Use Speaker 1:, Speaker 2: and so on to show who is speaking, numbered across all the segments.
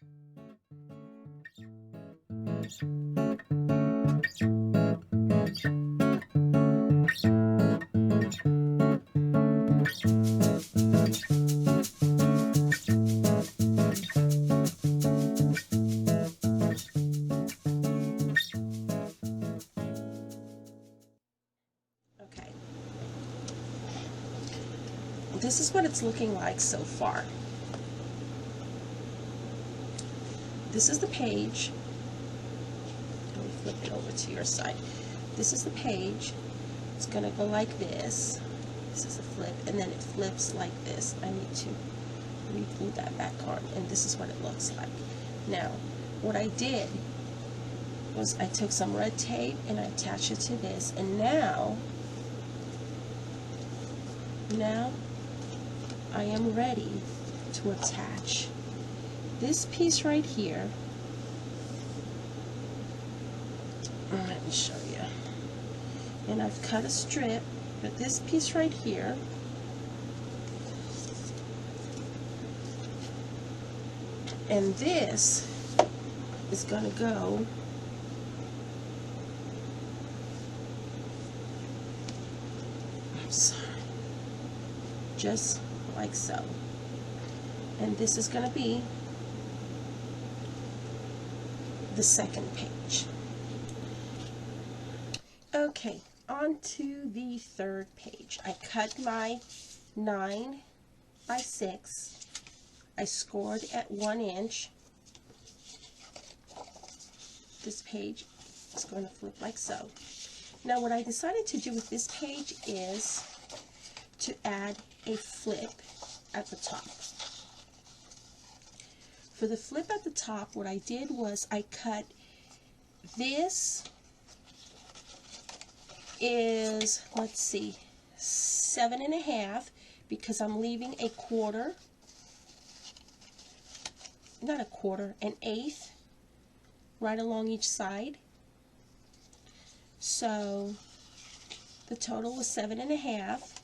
Speaker 1: Okay. This is what it's looking like so far. This is the page. Let me flip it over to your side. This is the page. It's going to go like this. This is a flip, and then it flips like this. I need to re-glue that back on, and this is what it looks like. Now, what I did was I took some red tape and I attached it to this, and now I am ready to attach this piece right here. Let me show you. And I've cut a strip, but this piece right here, and this is going to go just like so. And this is going to be the second page. Okay, on to the third page. I cut my 9 by 6. I scored at 1 inch. This page is going to flip like so. Now what I decided to do with this page is to add a flip at the top. For the flip at the top, what I did was I cut this is, let's see, 7.5, because I'm leaving a quarter, not a quarter, an eighth right along each side. So the total was 7.5.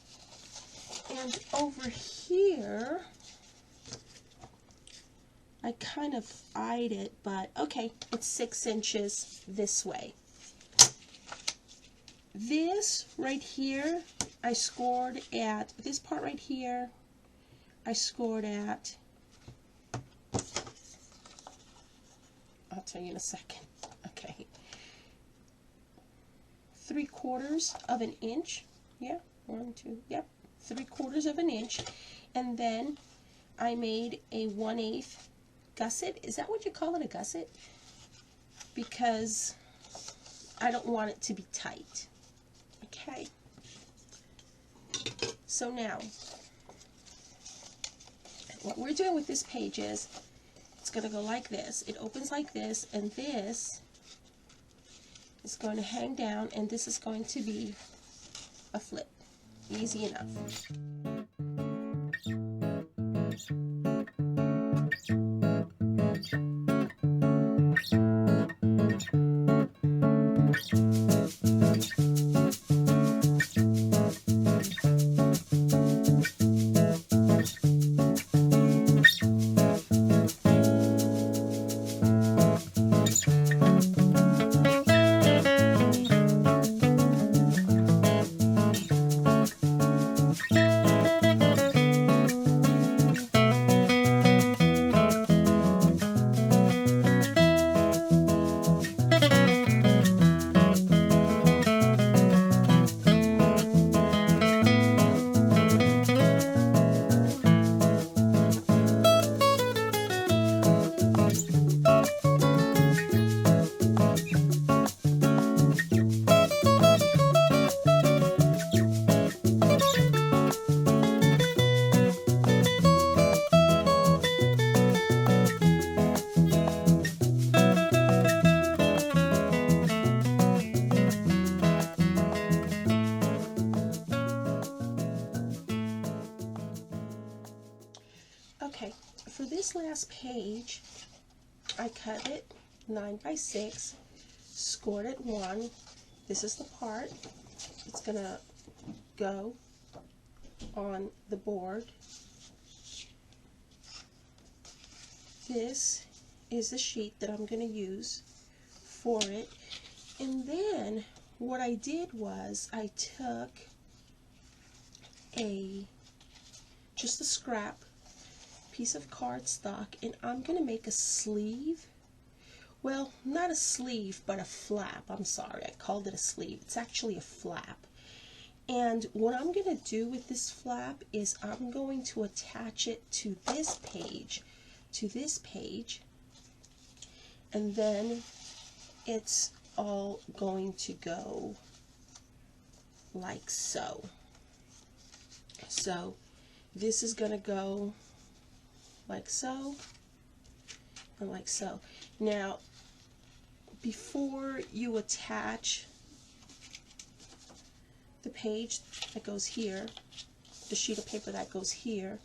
Speaker 1: And over here, I kind of eyed it, but okay, it's 6 inches this way. This right here, I scored at, this part right here, I scored at, I'll tell you in a second, okay, 3/4 of an inch, yeah, 1, 2, yep, 3/4 of an inch, and then I made a 1/8 gusset. Is that what you call it, a gusset? Because I don't want it to be tight. Okay. So now, what we're doing with this page is, it's going to go like this. It opens like this, and this is going to hang down, and this is going to be a flip. Easy enough. Okay, for this last page, I cut it 9 by 6, scored at 1. This is the part. It's going to go on the board. This is the sheet that I'm going to use for it. And then what I did was I took just a scrap piece of cardstock, and I'm going to make a sleeve. Well, not a sleeve, but a flap. I'm sorry, I called it a sleeve. It's actually a flap. And what I'm going to do with this flap is I'm going to attach it to this page, and then it's all going to go like so. So this is going to go like so and like so. Now, before you attach the page that goes here, the sheet of paper that goes here,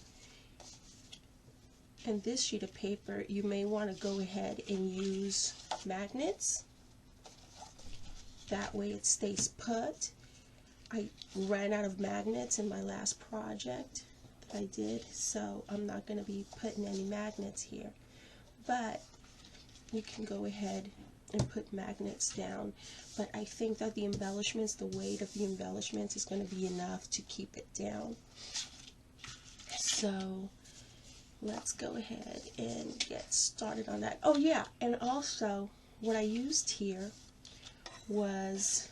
Speaker 1: and this sheet of paper, you may want to go ahead and use magnets. That way it stays put. I ran out of magnets in my last project that I did, so I'm not going to be putting any magnets here. But you can go ahead and put magnets down. But I think that the embellishments, the weight of the embellishments is going to be enough to keep it down. So let's go ahead and get started on that. Oh yeah, and also what I used here was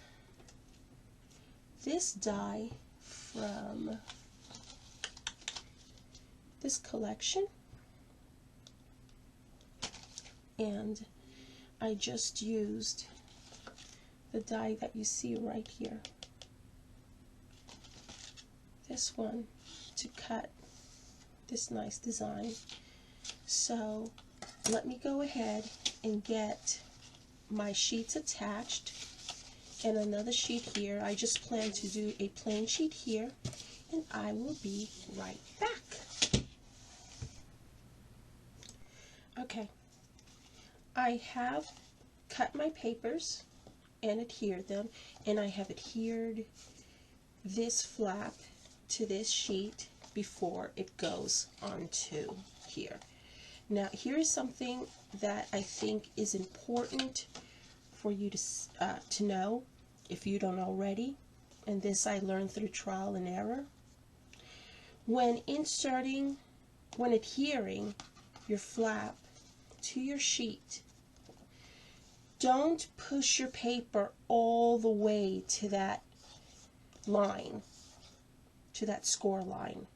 Speaker 1: this die from this collection, and I just used the die that you see right here, this one, to cut this nice design. So let me go ahead and get my sheets attached, and another sheet here. I just plan to do a plain sheet here, and I will be right back. Okay, I have cut my papers and adhered them, and I have adhered this flap to this sheet before it goes onto here. Now, here is something that I think is important for you to know if you don't already, and this I learned through trial and error. When adhering your flap to your sheet, don't push your paper all the way to that line, to that score line,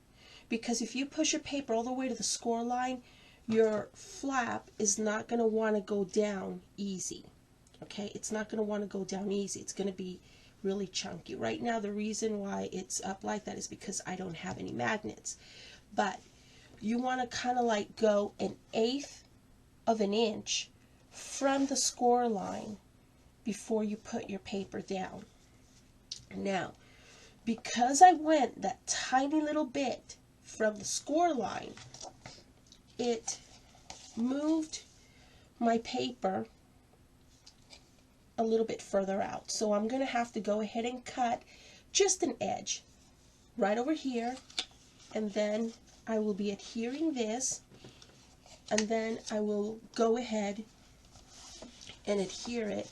Speaker 1: because if you push your paper all the way to the score line, your flap is not going to want to go down easy. Okay, it's not going to want to go down easy. It's going to be really chunky. Right now, the reason why it's up like that is because I don't have any magnets. But you want to kind of like go 1/8 of an inch from the score line before you put your paper down. Now, because I went that tiny little bit from the score line, it moved my paper a little bit further out. So I'm going to have to go ahead and cut just an edge right over here, and then I will be adhering this, and then I will go ahead and adhere it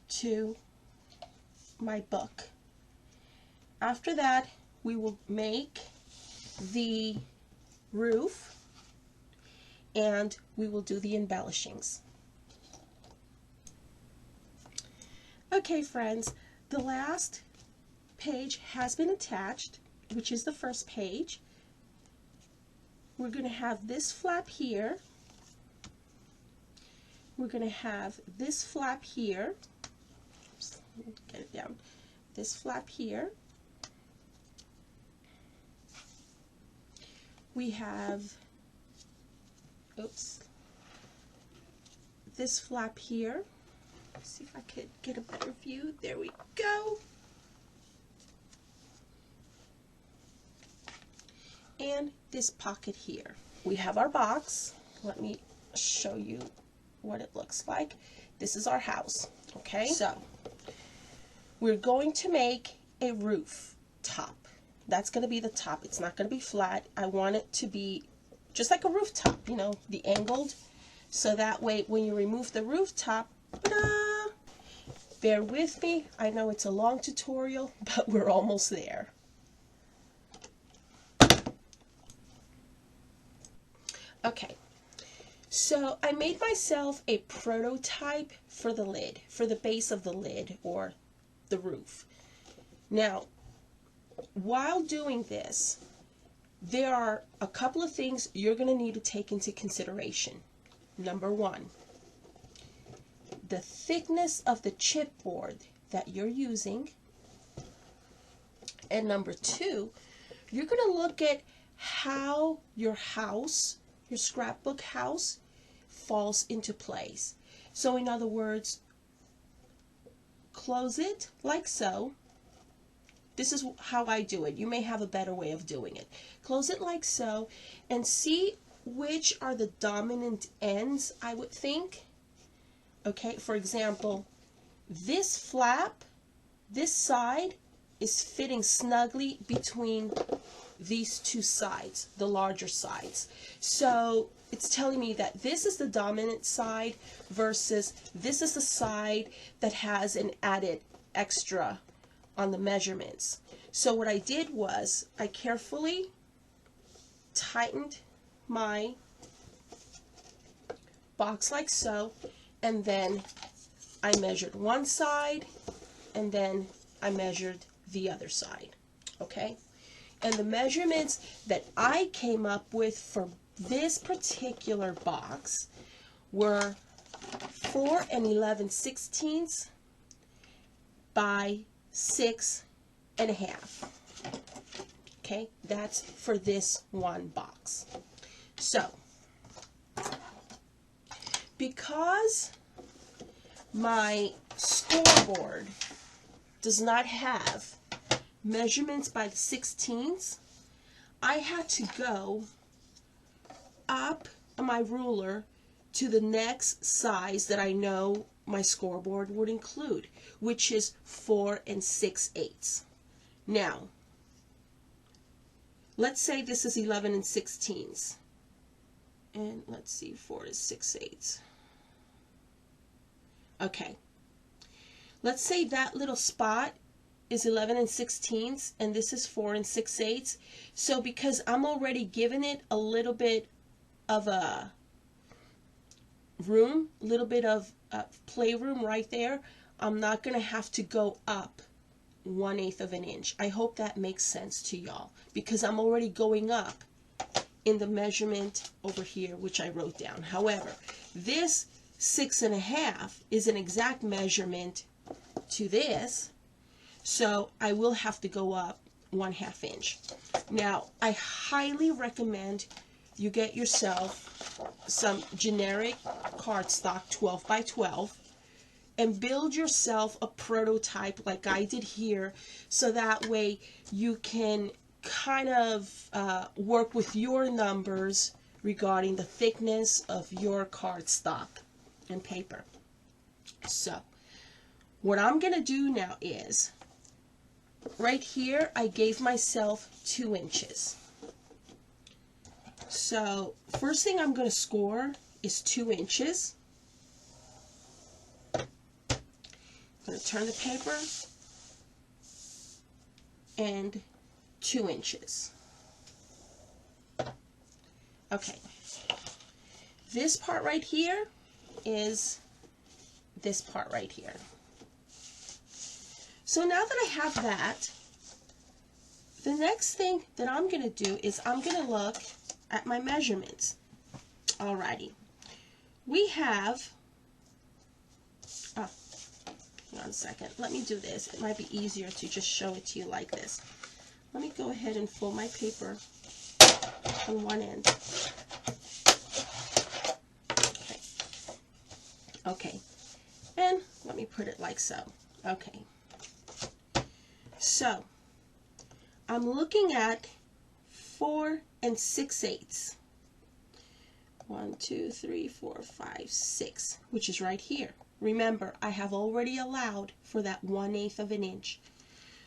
Speaker 1: to my book. After that, we will make the roof, and we will do the embellishings. Okay, friends, the last page has been attached, which is the first page. We're going to have this flap here. We're going to have this flap here. Oops, let me get it down. This flap here. We have, oops, this flap here. Let's see if I could get a better view. There we go. And this pocket here. We have our box. Let me show you what it looks like. This is our house. Okay, so we're going to make a roof top. That's going to be the top. It's not going to be flat. I want it to be just like a rooftop, you know, the angled So that way, when you remove the rooftop, ta-da! Bear with me. I know it's a long tutorial, but we're almost there. Okay, so I made myself a prototype for the lid, for the base of the lid or the roof. Now, while doing this, there are a couple of things you're going to need to take into consideration. Number one, the thickness of the chipboard that you're using. And number two, you're going to look at how your house, your scrapbook house, falls into place. So in other words, close it like so. This is how I do it. You may have a better way of doing it. Close it like so and see which are the dominant ends, I would think. Okay, for example, this flap, this side is fitting snugly between these two sides, the larger sides. So it's telling me that this is the dominant side versus this is the side that has an added extra on the measurements. So what I did was I carefully tightened my box like so, and then I measured one side and then I measured the other side. Okay, and the measurements that I came up with for this particular box were 4 11/16 by 6.5. Okay, that's for this one box. So, because my scoreboard does not have measurements by the 16ths, I had to go up my ruler to the next size that I know my scoreboard would include, which is 4 6/8. Now, let's say this is 11 16ths. And let's see, 4 is 6/8. Okay. Let's say that little spot is 11 16ths and this is 4 6/8. So because I'm already giving it a little bit of a room, a little bit of playroom right there, I'm not going to have to go up 1/8 of an inch. I hope that makes sense to y'all, because I'm already going up in the measurement over here, which I wrote down. However, this 6.5 is an exact measurement to this, so I will have to go up 1/2 inch. Now, I highly recommend you get yourself some generic cardstock 12 by 12 and build yourself a prototype like I did here, so that way you can kind of work with your numbers regarding the thickness of your cardstock and paper. So what I'm going to do now is, right here I gave myself 2 inches. So first thing I'm going to score is 2 inches. I'm going to turn the paper and 2 inches. Okay, this part right here is this part right here. So now that I have that, the next thing that I'm going to do is I'm going to look at my measurements. Alrighty, we have, hang on a second, let me do this. It might be easier to just show it to you like this. Let me go ahead and fold my paper on one end. Okay, and let me put it like so. Okay, so I'm looking at 4 6/8. 1, 2, 3, 4, 5, 6, which is right here. Remember, I have already allowed for that 1/8 of an inch.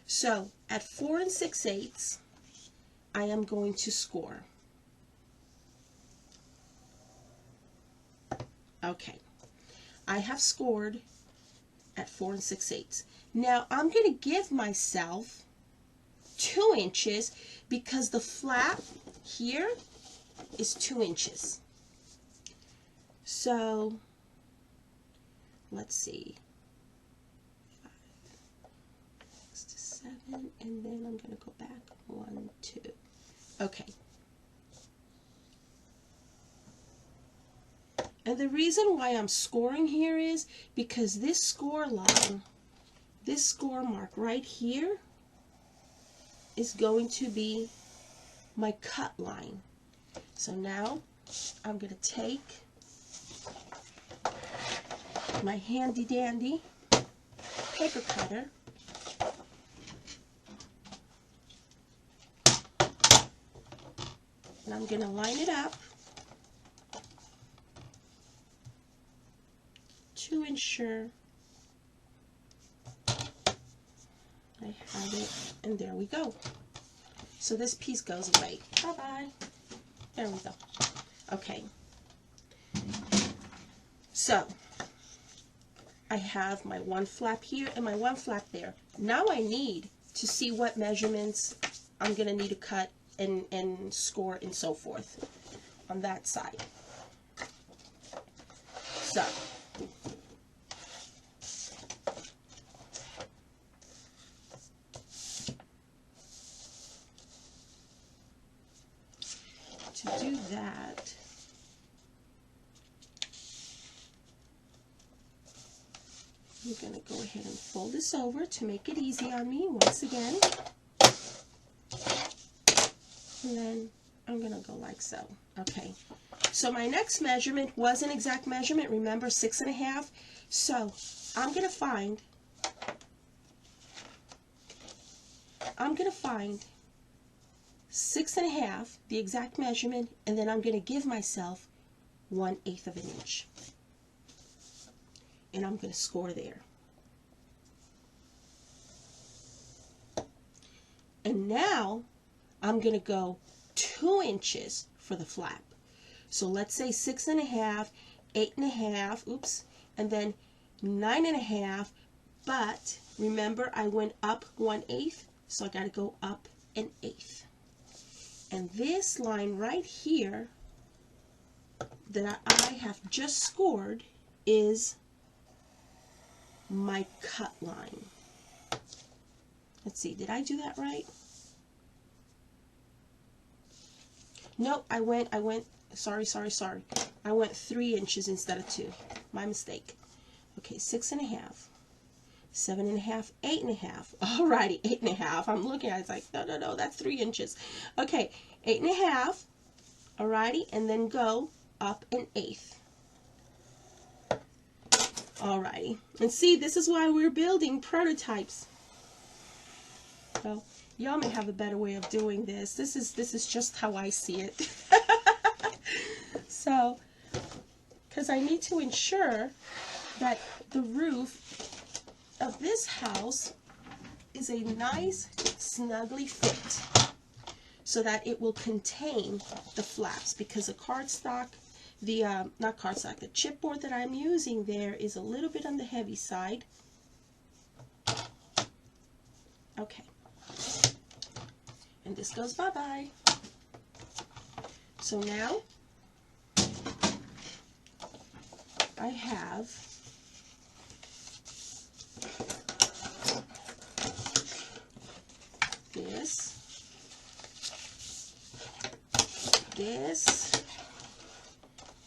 Speaker 1: So at 4 6/8, I am going to score. Okay, I have scored at 4 6/8. Now I'm going to give myself 2 inches because the flap here is 2 inches. So let's see, 5, 6 to 7, and then I'm going to go back 1, 2. Okay. And the reason why I'm scoring here is because this score line, this score mark right here, is going to be my cut line. So now I'm going to take my handy dandy paper cutter and I'm going to line it up to ensure I have it, and there we go. So this piece goes away. Bye-bye. There we go. Okay. So I have my one flap here and my one flap there. Now I need to see what measurements I'm going to need to cut and score and so forth on that side. So to do that, I'm going to go ahead and fold this over to make it easy on me once again. And then I'm going to go like so. Okay. So my next measurement was an exact measurement. Remember, 6 1/2. So I'm going to find 6 1/2, the exact measurement, and then I'm going to give myself 1/8 of an inch. And I'm going to score there. And now I'm going to go 2 inches for the flap. So let's say 6 1/2, 8 1/2, oops, and then 9 1/2, but remember I went up 1/8, so I got to go up 1/8. And this line right here that I have just scored is my cut line. Let's see, did I do that right? Nope, I went, sorry. I went 3 inches instead of 2. My mistake. Okay, 6 1/2, 7 1/2, 8 1/2. Alrighty, 8 1/2. I'm looking at it, it's like, no, that's 3 inches. Okay, 8 1/2. Alrighty, and then go up 1/8. Alrighty, and see, this is why we're building prototypes. Well, y'all may have a better way of doing this. This is just how I see it. So, because I need to ensure that the roof of this house is a nice, snugly fit, so that it will contain the flaps. Because the cardstock, not cardstock, the chipboard that I'm using there is a little bit on the heavy side. Okay. And this goes bye-bye. So now I have this,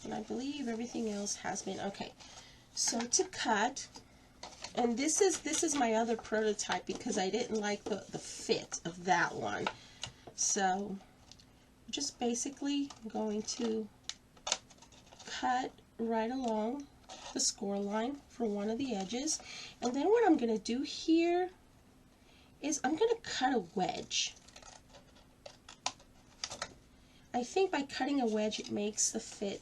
Speaker 1: and I believe everything else has been okay. So to cut, and this is my other prototype because I didn't like the fit of that one. So just basically going to cut right along the score line for one of the edges, and then what I'm going to do here is I'm going to cut a wedge. I think by cutting a wedge it makes the fit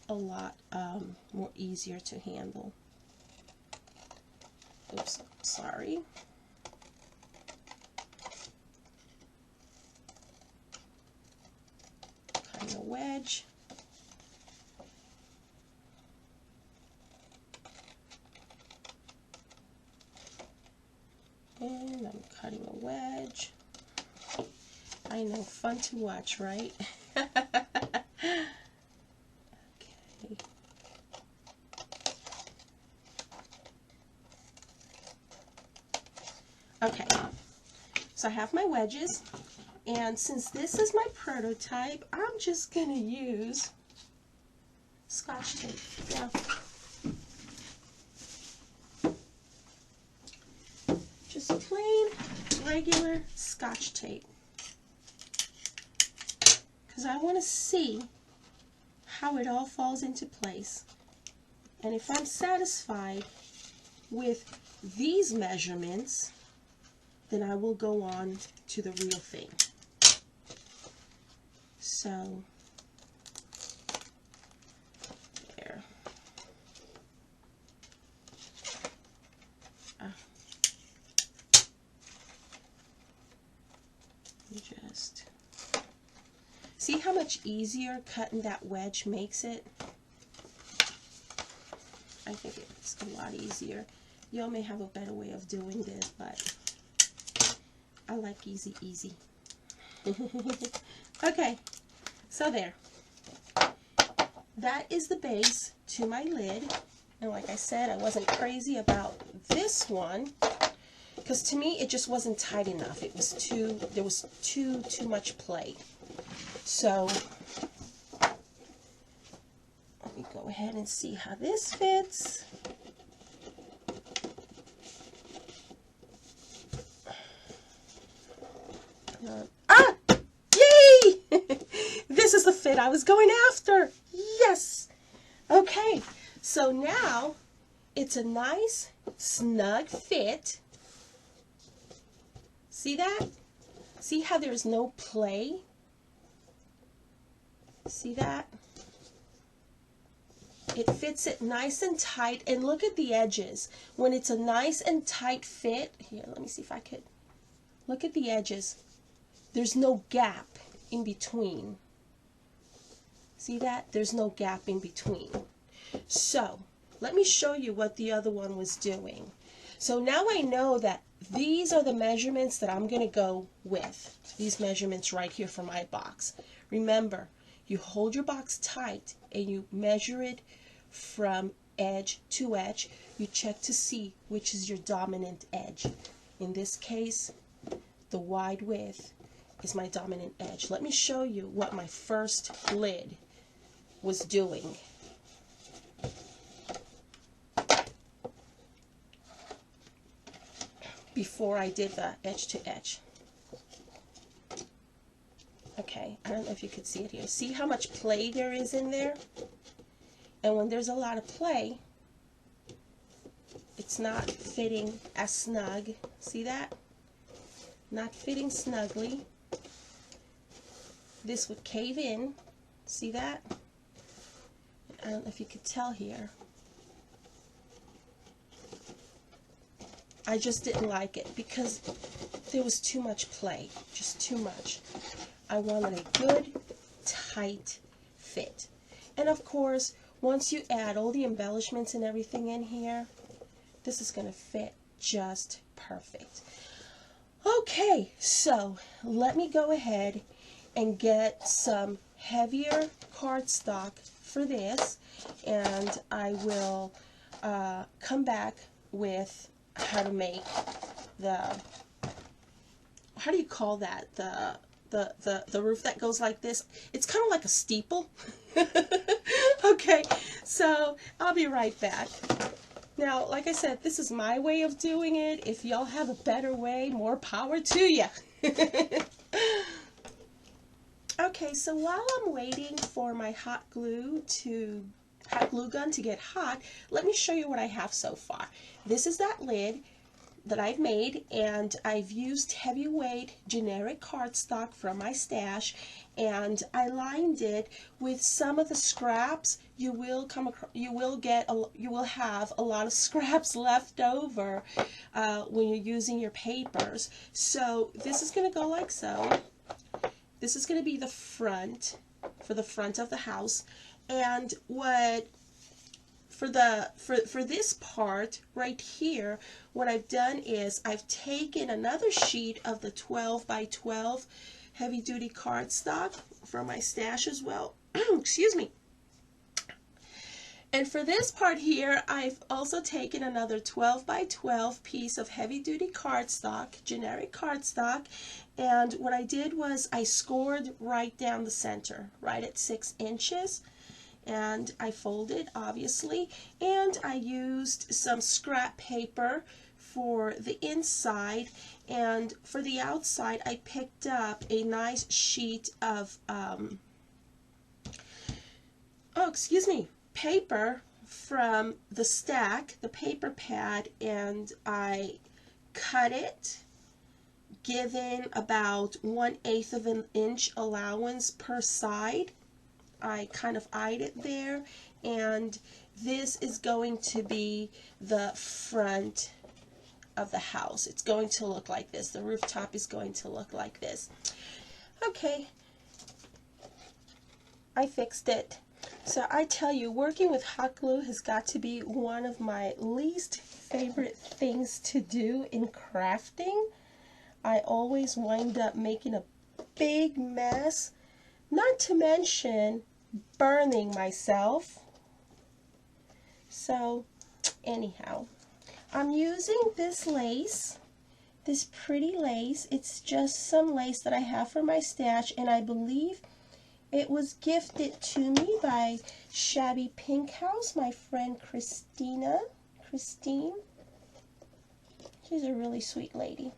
Speaker 1: a lot more easier to handle. Oops, sorry. Cutting a wedge. I'm cutting a wedge. I know, fun to watch, right? Okay. Okay, so I have my wedges, and since this is my prototype, I'm just going to use Scotch tape. Yeah. Just plain, regular Scotch tape. Because I want to see how it all falls into place. And if I'm satisfied with these measurements, then I will go on to the real thing. So, there. Just see how much easier cutting that wedge makes it. I think it's a lot easier. Y'all may have a better way of doing this, but I like easy. Okay, so there. That is the base to my lid. And like I said, I wasn't crazy about this one because to me it just wasn't tight enough. It was there was too much play. So let me go ahead and see how this fits. Yay! This is the fit I was going after. Yes. Okay, so now it's a nice snug fit. See that? See how there's no play? See that? It fits it nice and tight, and look at the edges. When it's a nice and tight fit, here, let me see if I could. Look at the edges. There's no gap in between. See that? There's no gap in between. So, let me show you what the other one was doing. So now I know that these are the measurements that I'm going to go with. These measurements right here for my box. Remember, you hold your box tight and you measure it from edge to edge. You check to see which is your dominant edge. In this case, the wide width is my dominant edge. Let me show you what my first lid was doing. Before I did the edge to edge. Okay, I don't know if you could see it here. See how much play there is in there? And when there's a lot of play, it's not fitting as snug. See that? Not fitting snugly. This would cave in. See that? I don't know if you could tell here. I just didn't like it because there was too much play, just too much. I wanted a good, tight fit. And of course, once you add all the embellishments and everything in here, this is going to fit just perfect. Okay, so let me go ahead and get some heavier cardstock for this, and I will come back with how to make the, how do you call that, the roof that goes like this. It's kind of like a steeple. Okay, so I'll be right back. Now, like I said, this is my way of doing it. If y'all have a better way, more power to you. Okay, so while I'm waiting for my hot glue gun to get hot, let me show you what I have so far. This is that lid that I've made, and I've used heavyweight generic cardstock from my stash, and I lined it with some of the scraps. You will have a lot of scraps left over when you're using your papers. So this is going to go like so. This is going to be the front, for the front of the house. And for this part right here, what I've done is I've taken another sheet of the 12 by 12 heavy duty cardstock from my stash as well. Excuse me. And for this part here, I've also taken another 12 by 12 piece of heavy duty cardstock, generic cardstock, and what I did was I scored right down the center, right at 6 inches, and I folded obviously, and I used some scrap paper for the inside, and for the outside I picked up a nice sheet of paper from the stack, the paper pad, and I cut it, given about 1/8 of an inch allowance per side. I kind of eyed it there, and this is going to be the front of the house. It's going to look like this. The rooftop is going to look like this. Okay, I fixed it. So I tell you, working with hot glue has got to be one of my least favorite things to do in crafting. I always wind up making a big mess, not to mention burning myself. So anyhow, I'm using this lace, this pretty lace. It's just some lace that I have from my stash, and I believe it was gifted to me by Shabby Pink House, my friend Christine. She's a really sweet lady.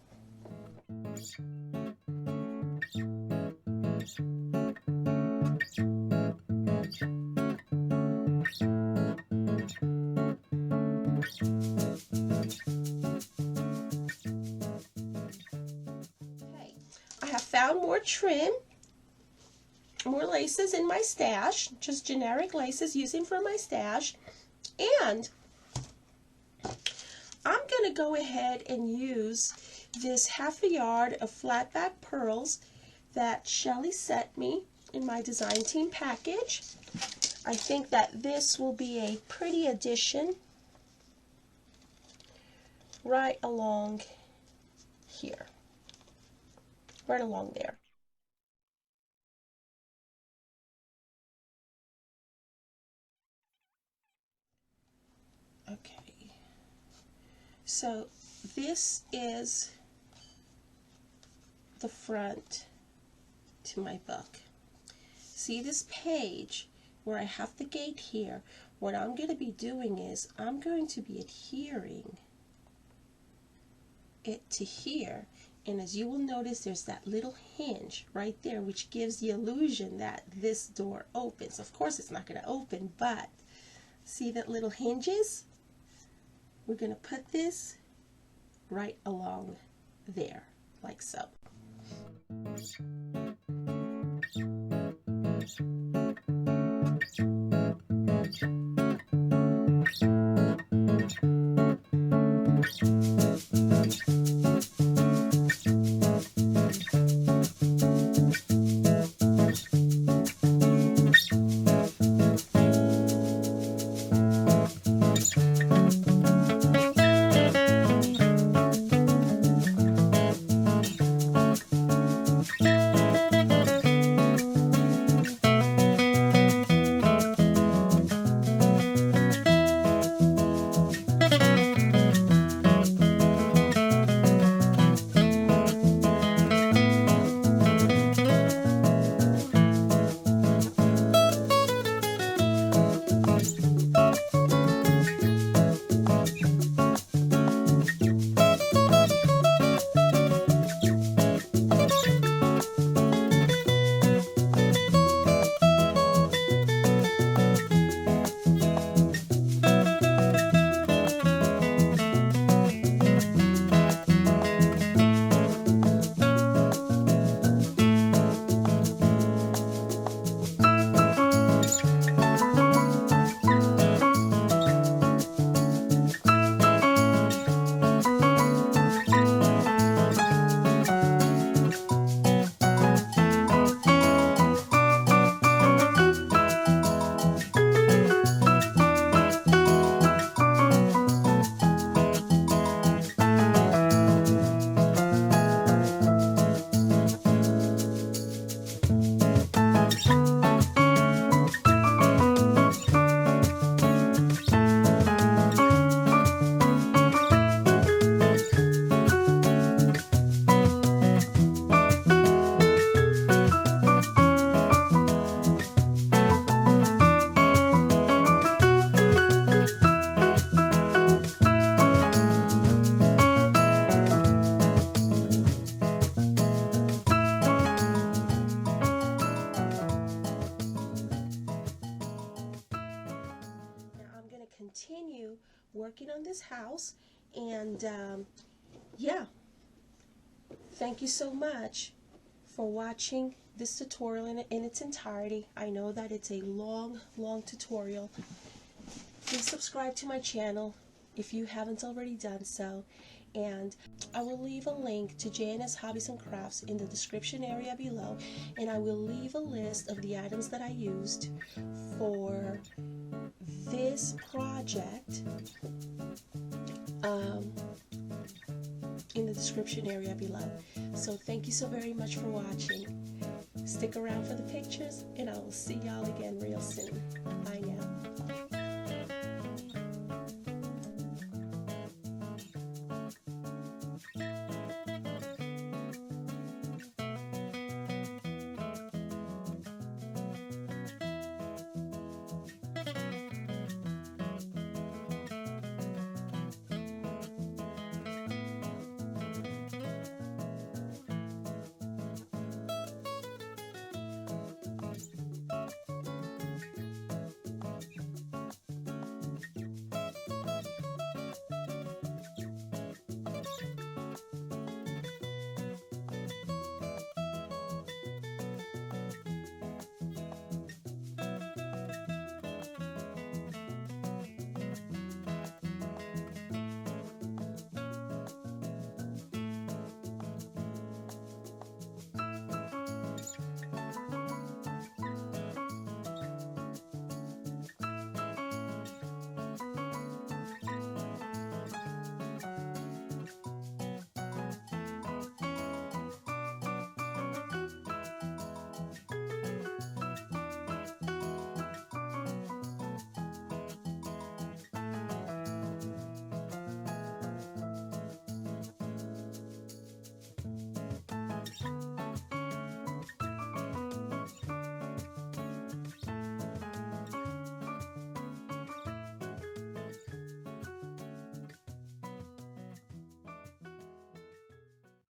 Speaker 1: Okay, I have found more trim, more laces in my stash, just generic laces using for my stash, and I'm going to go ahead and use this 1/2 yard of flatback pearls that Shellie sent me in my design team package. I think that this will be a pretty addition right along here, right along there. Okay, so this is the front to my book. See this page where I have the gate here? What I'm going to be doing is I'm going to be adhering it to here, and as you will notice, there's that little hinge right there which gives the illusion that this door opens. Of course it's not going to open, but see that little hinges? We're going to put this right along there, like so. continue working on this house. And yeah, thank you so much for watching this tutorial in its entirety. I know that it's a long tutorial. Please subscribe to my channel if you haven't already done so, and I will leave a link to J&S Hobbies and Crafts in the description area below, and I will leave a list of the items that I used for this project in the description area below. So thank you so very much for watching. Stick around for the pictures, and I will see y'all again real soon. Bye now.